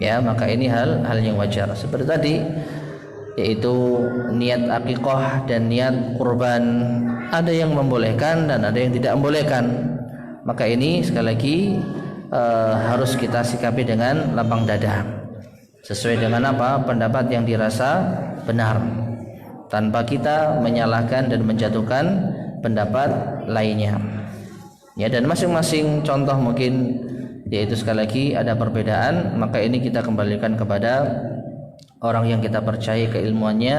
Ya, maka ini hal-hal yang wajar. Seperti tadi, yaitu niat akikah dan niat kurban, ada yang membolehkan dan ada yang tidak membolehkan. Maka ini sekali lagi harus kita sikapi dengan lapang dada, sesuai dengan apa pendapat yang dirasa benar, tanpa kita menyalahkan dan menjatuhkan pendapat lainnya. Ya, dan masing-masing contoh mungkin, yaitu sekali lagi ada perbedaan, maka ini kita kembalikan kepada orang yang kita percaya keilmuannya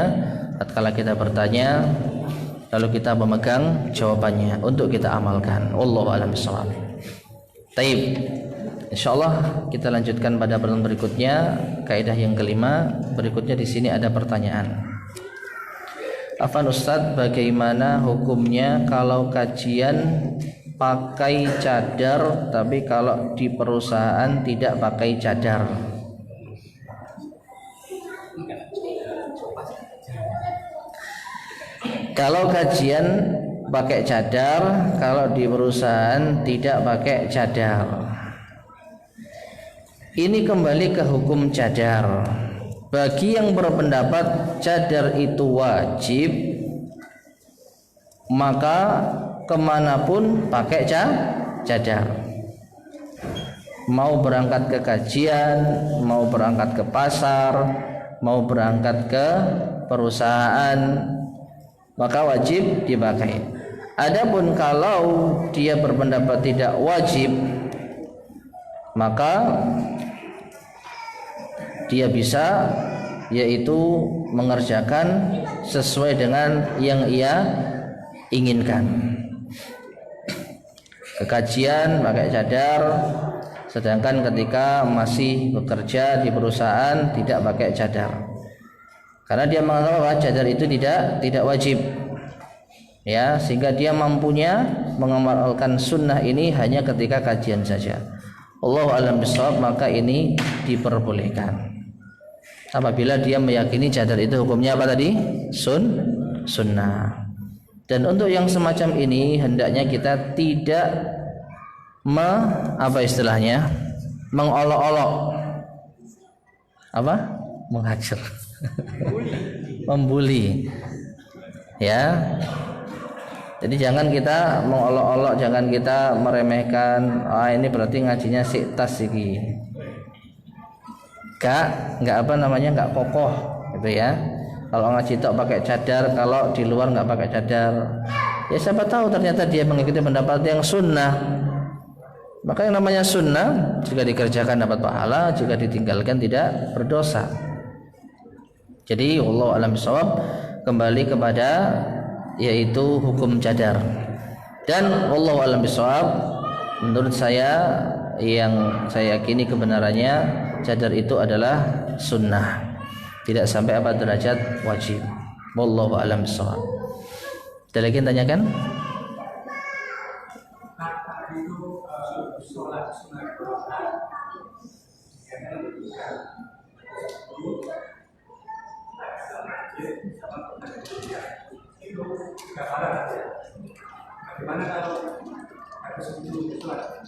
tatkala kita bertanya, lalu kita memegang jawabannya untuk kita amalkan. Wallahu a'lam bishawab. Taib. Insyaallah kita lanjutkan pada pertemuan berikutnya, kaidah yang kelima. Berikutnya di sini ada pertanyaan. Afan Ustadz, bagaimana hukumnya kalau kajian pakai cadar tapi kalau di perusahaan tidak pakai cadar? Kalau kajian pakai cadar, kalau di perusahaan tidak pakai cadar. Ini kembali ke hukum cadar. Bagi yang berpendapat cadar itu wajib, maka kemanapun pakai cadar. Mau berangkat ke kajian, mau berangkat ke pasar, mau berangkat ke perusahaan, maka wajib dipakai. Adapun kalau dia berpendapat tidak wajib, maka dia bisa yaitu mengerjakan sesuai dengan yang ia inginkan. Kekajian pakai cadar, sedangkan ketika masih bekerja di perusahaan tidak pakai cadar, karena dia menganggap bahwa cadar itu tidak wajib, ya, sehingga dia mampunya mengamalkan sunnah ini hanya ketika kajian saja. Allahu a'lam bishawab, maka ini diperbolehkan apabila dia meyakini cadar itu hukumnya apa tadi? Sunnah. Dan untuk yang semacam ini hendaknya kita tidak mengolok-olok, menghajar, membuli, ya. Jadi jangan kita mengolok-olok, jangan kita meremehkan. Ini berarti ngajinya siktas iki. Enggak enggak kokoh gitu ya. Kalau ngaji tok pakai cadar, kalau di luar enggak pakai cadar. Ya siapa tahu ternyata dia mengikuti pendapat yang sunnah. Maka yang namanya sunnah, jika dikerjakan dapat pahala, jika ditinggalkan tidak berdosa. Jadi wallahu a'lam bishawab, kembali kepada yaitu hukum cadar. Dan wallahu a'lam bishawab, menurut saya yang saya yakini kebenarannya, cadar itu adalah sunnah, tidak sampai derajat wajib. Wallahu a'lam bishawab. Ada lagi yang tanyakan? Bagaimana kalau ada sebelum sholat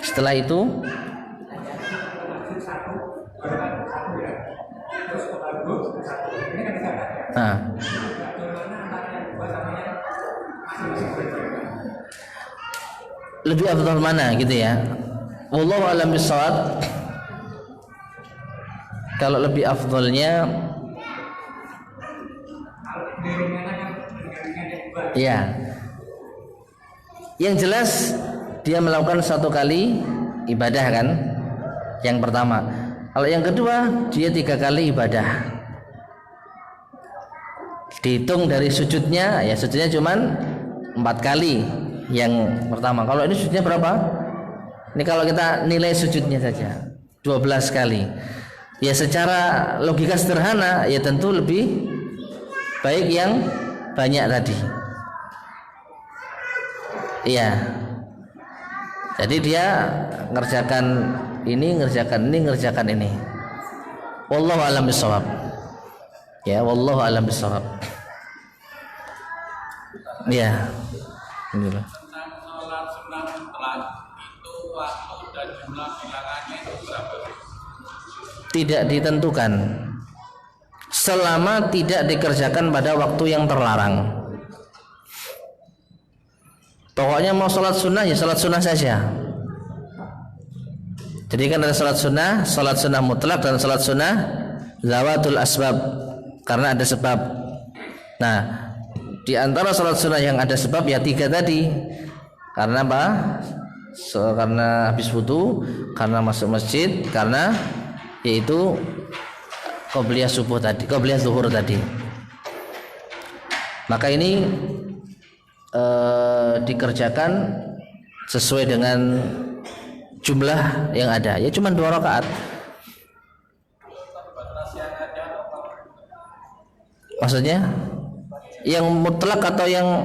setelah itu lebih afdal mana gitu ya. Wallahu a'lam bishawab. Kalau lebih afdalnya ya, yang jelas dia melakukan satu kali ibadah kan, yang pertama. Kalau yang kedua, dia 3 kali ibadah. Dihitung dari sujudnya, ya sujudnya cuman 4 kali. Yang pertama. Kalau ini sujudnya berapa? Ini kalau kita nilai sujudnya saja 12 kali. Ya secara logika sederhana, ya tentu lebih baik yang banyak tadi. Iya. Jadi dia ngerjakan ini, ngerjakan ini. Wallahu a'lam bishawab. Ya, wallahu a'lam bishawab. Ya. Inilah. Sholat sunnah mutlak itu waktu dan jumlah bilangannya itu berapa? Tidak ditentukan. Selama tidak dikerjakan pada waktu yang terlarang. Pokoknya mau sholat sunnah ya sholat sunnah saja. Jadi kan ada sholat sunnah mutlak dan sholat sunnah zawatul asbab, karena ada sebab. Nah, di antara sholat sunnah yang ada sebab ya 3 tadi. Karena apa? Karena habis wudu, karena masuk masjid, karena yaitu qobliyah subuh tadi, qobliyah zuhur tadi. Maka ini dikerjakan sesuai dengan jumlah yang ada. Ya cuma 2 rakaat. Maksudnya yang mutlak atau yang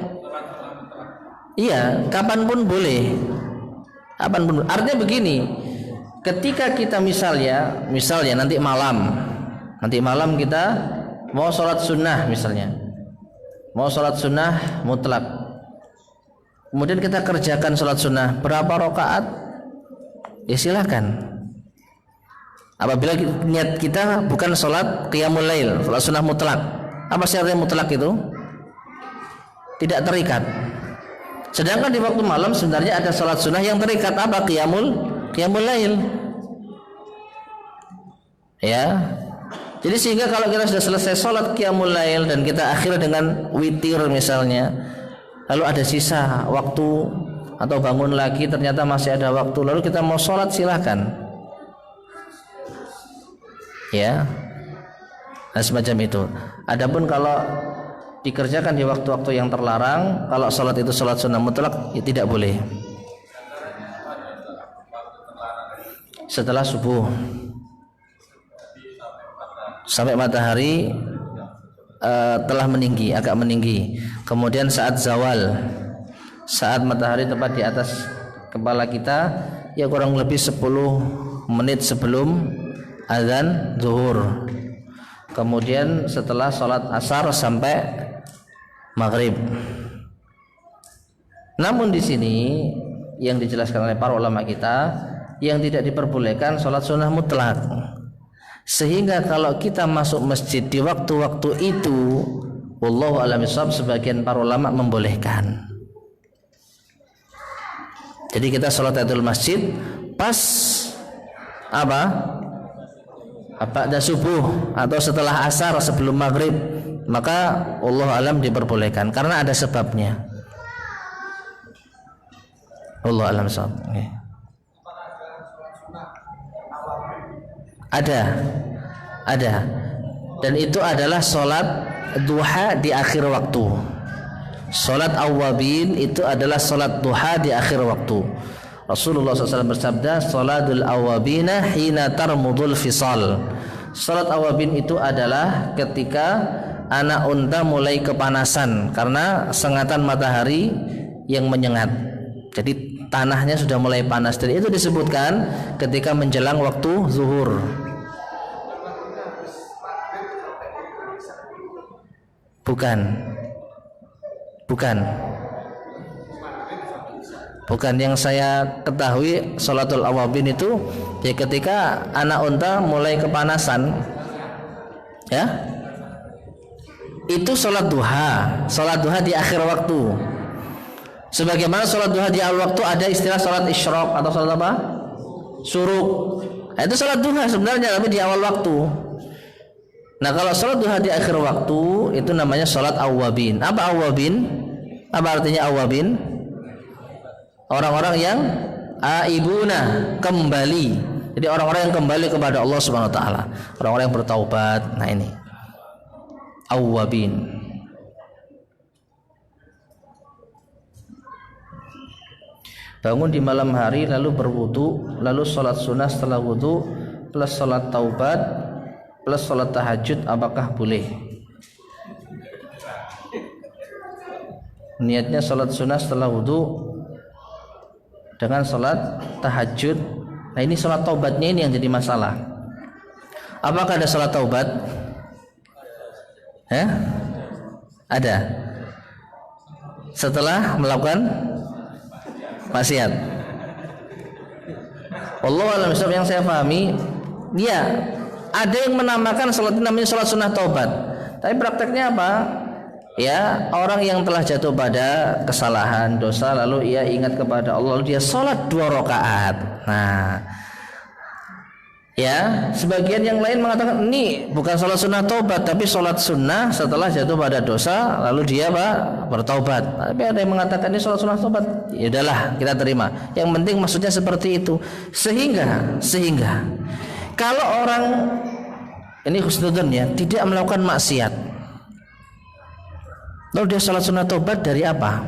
iya, kapanpun boleh. Kapanpun. Artinya begini, ketika kita misalnya nanti malam kita mau sholat sunnah misalnya, mau sholat sunnah mutlak, kemudian kita kerjakan sholat sunnah berapa rakaat, ya silakan. Apabila niat kita bukan sholat qiyamul lail, sholat sunnah mutlak. Apa syaratnya mutlak itu? Tidak terikat. Sedangkan di waktu malam sebenarnya ada sholat sunnah yang terikat. Apa? Qiyamul lail. Ya. Jadi sehingga kalau kita sudah selesai sholat qiyamul lail dan kita akhir dengan witir misalnya, lalu ada sisa waktu atau bangun lagi ternyata masih ada waktu, lalu kita mau sholat silakan. Ya. Nah, semacam itu. Adapun kalau dikerjakan di waktu-waktu yang terlarang, kalau sholat itu sholat sunnah mutlak, ya tidak boleh. Setelah subuh sampai matahari telah meninggi, agak meninggi. Kemudian saat zawal, saat matahari tepat di atas kepala kita, ya kurang lebih 10 menit sebelum azan zuhur. Kemudian setelah sholat asar sampai maghrib. Namun di sini yang dijelaskan oleh para ulama kita, yang tidak diperbolehkan sholat sunnah mutlak. Sehingga kalau kita masuk masjid di waktu-waktu itu, wallahu a'lam bishawab, sebagian para ulama membolehkan. Jadi kita sholat tahiyatul masjid pas apa? Ba'da subuh atau setelah asar sebelum maghrib, maka Allah alam diperbolehkan karena ada sebabnya. Allah alam sahab. Okay. Ada, dan itu adalah sholat duha di akhir waktu. Sholat awwabin itu adalah sholat duha di akhir waktu. Rasulullah SAW bersabda, "Sholatul awwabina hina tarmudul fisal." Sholat awwabin itu adalah ketika anak unta mulai kepanasan karena sengatan matahari yang menyengat. Jadi tanahnya sudah mulai panas, dan itu disebutkan ketika menjelang waktu zuhur. Bukan yang saya ketahui, sholatul awabin itu ya ketika anak unta mulai kepanasan, ya itu sholat duha di akhir waktu. Sebagaimana sholat duha di awal waktu ada istilah sholat isyraq atau sholat apa? Syuruk. Nah, itu sholat duha sebenarnya tapi di awal waktu. Nah kalau sholat duha di akhir waktu itu namanya sholat awabin. Apa awabin? Apa artinya awabin? Orang-orang yang aibuna, kembali. Jadi orang-orang yang kembali kepada Allah Subhanahu wa taala, orang-orang yang bertaubat. Nah ini awwabin. Bangun di malam hari lalu berwudu, lalu sholat sunnah setelah wudu plus sholat taubat plus sholat tahajud, apakah boleh? Niatnya sholat sunnah setelah wudu dengan sholat tahajud. Nah ini sholat taubatnya ini yang jadi masalah. Apakah ada sholat taubat? Ada. Setelah melakukan maksiat. Wallahu a'lam bishawab, yang saya pahami, ya ada yang menamakan sholat ini namanya sholat sunnah taubat. Tapi prakteknya apa? Ya orang yang telah jatuh pada kesalahan dosa lalu ia ingat kepada Allah lalu dia sholat 2 rakaat. Nah ya sebagian yang lain mengatakan ini bukan sholat sunnah taubat tapi sholat sunnah setelah jatuh pada dosa lalu dia bertaubat. Tapi ada yang mengatakan ini sholat sunnah taubat. Ya udahlah kita terima, yang penting maksudnya seperti itu. Sehingga kalau orang ini husnudzon ya tidak melakukan maksiat lalu dia sholat sunnah taubat dari apa?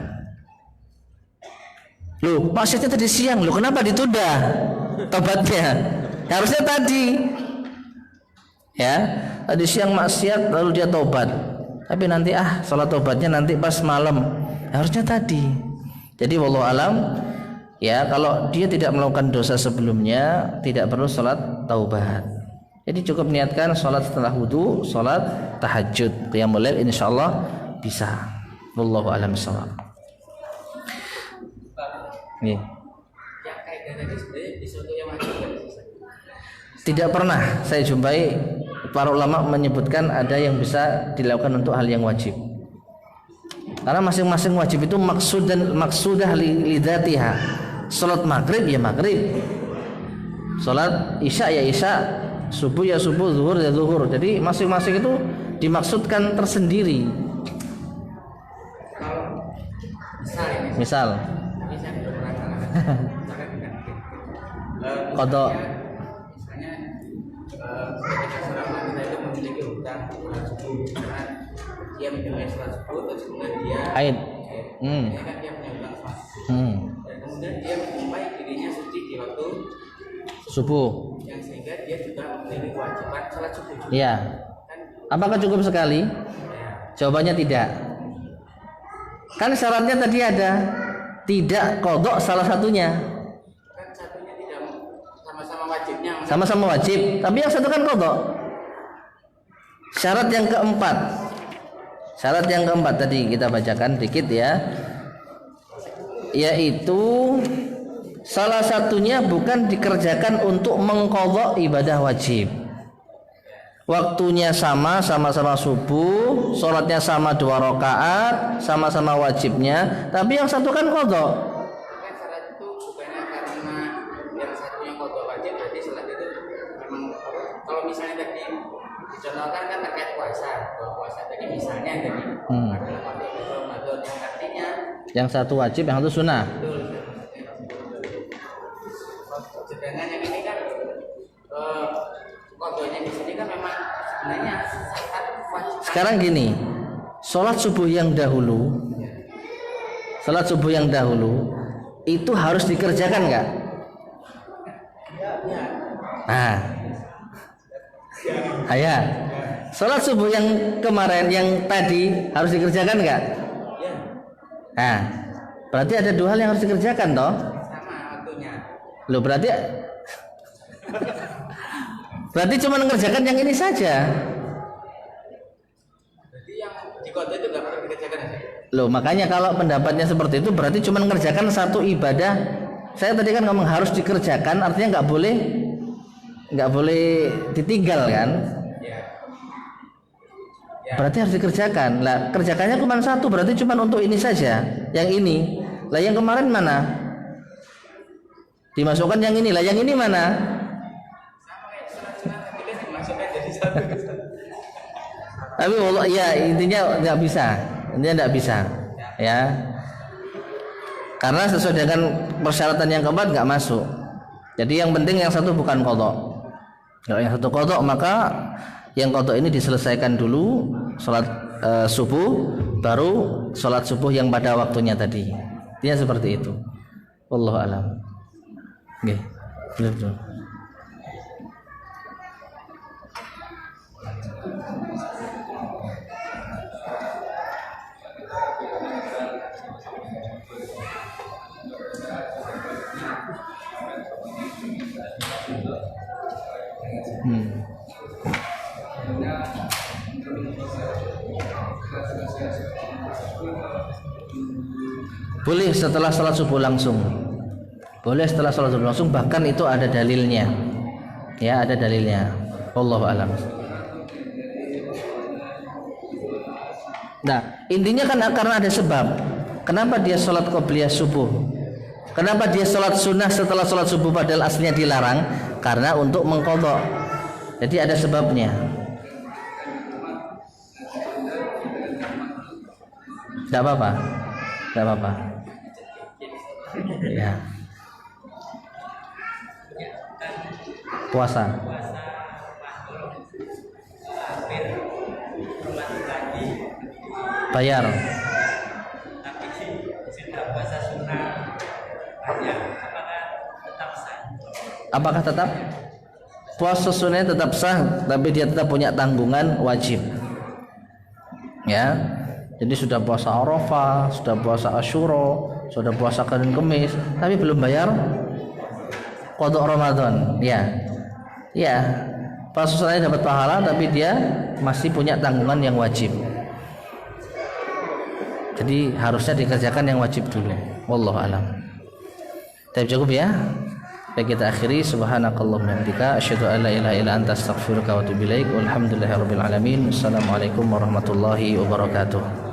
Loh maksudnya tadi siang, loh kenapa ditunda taubatnya? Harusnya tadi ya, tadi siang maksiat lalu dia taubat, tapi nanti sholat taubatnya nanti pas malam. Harusnya tadi. Jadi wallahu alam ya, kalau dia tidak melakukan dosa sebelumnya tidak perlu sholat taubat. Jadi cukup niatkan sholat setelah wudu, sholat tahajud, qiyamul lail, insyaallah bisa. Wallahu a'lam bishawab. Nih. Tidak pernah saya jumpai para ulama menyebutkan ada yang bisa dilakukan untuk hal yang wajib. Karena masing-masing wajib itu maksudah lidzatiha. Salat maghrib ya maghrib. Salat isya ya isya, subuh ya subuh, zuhur ya zuhur. Jadi masing-masing itu dimaksudkan tersendiri. Misal kodok misalnya ketika seorang wanita itu memiliki hutang karena dia menjalani sholat subuh terus kemudian dia haid. Ini kan dia punya hutang sholat subuh dan kemudian dia menjumpai dirinya suci di waktu subuh yang sehingga dia juga memiliki kewajiban sholat subuh juga. Iya. Apakah cukup sekali? Jawabannya tidak. Kan syaratnya tadi ada tidak kodok salah satunya. Kan satunya tidak sama-sama wajibnya. Sama-sama wajib, tapi yang satu kan kodok. Syarat yang keempat tadi kita bacakan dikit ya, yaitu salah satunya bukan dikerjakan untuk mengkodok ibadah wajib. Waktunya sama-sama subuh, sholatnya sama 2 rakaat, sama-sama wajibnya, tapi yang satu kan kodok. Kan syarat itu bukannya karena yang satunya kodok wajib, berarti sholat itu memang kalau misalnya tadi dicontohkan kan terkait puasa, kalau puasa tadi misalnya tadi adalah kodok itu Ramadan yang artinya yang satu wajib, yang satu sunnah. Betul. Sedangkan yang ini kan kodoknya di sini kan memang sebenarnya wajib. Sekarang gini, sholat subuh yang dahulu itu harus dikerjakan nggak? Nah, ya. Sholat subuh yang kemarin yang tadi harus dikerjakan nggak? Nah, berarti ada 2 hal yang harus dikerjakan toh? Sama waktunya. Loh berarti cuma mengerjakan yang ini saja. Berarti yang di kodok itu nggak perlu dikerjakan. Loh makanya kalau pendapatnya seperti itu berarti cuma mengerjakan satu ibadah. Saya tadi kan ngomong harus dikerjakan, artinya nggak boleh ditinggal kan? Berarti harus dikerjakan. Lah kerjakannya cuma satu, berarti cuma untuk ini saja. Yang ini. Lah yang kemarin mana? Dimasukkan yang ini. Lah yang ini mana? Tapi ya intinya nggak bisa, ya. Karena sesuai dengan persyaratan yang keempat nggak masuk. Jadi yang penting yang satu bukan qadha. Kalau yang satu qadha, maka yang qadha ini diselesaikan dulu salat subuh, baru salat subuh yang pada waktunya tadi. Dia seperti itu. Wallahu a'lam. Nggih. Betul. Boleh setelah salat subuh langsung. Boleh setelah salat subuh langsung, bahkan itu ada dalilnya. Ya, ada dalilnya. Wallahu a'lam. Nah, intinya kan karena ada sebab. Kenapa dia salat qobliyah subuh? Kenapa dia salat sunnah setelah salat subuh padahal aslinya dilarang? Karena untuk mengqadha. Jadi ada sebabnya. Tidak apa-apa. Tidak apa-apa. Ya. Puasa. Bayar. Apakah tetap? Puasa sunnah tetap sah, tapi dia tetap punya tanggungan wajib. Ya. Jadi sudah puasa Arafah, sudah puasa Asyura, sudah puasa Senin Kemis, tapi belum bayar qadha Ramadan. Ya. Ya. Puasa sunnah dapat pahala, tapi dia masih punya tanggungan yang wajib. Jadi harusnya dikerjakan yang wajib dulu. Wallahu a'lam. Cukup ya. Baik, kita akhiri. Subhanakallahumma wa bihamdika asyhadu an la ilaha illa anta astaghfiruka wa atubu ilaik. Walhamdulillahirabbil alamin. Assalamualaikum warahmatullahi wabarakatuh.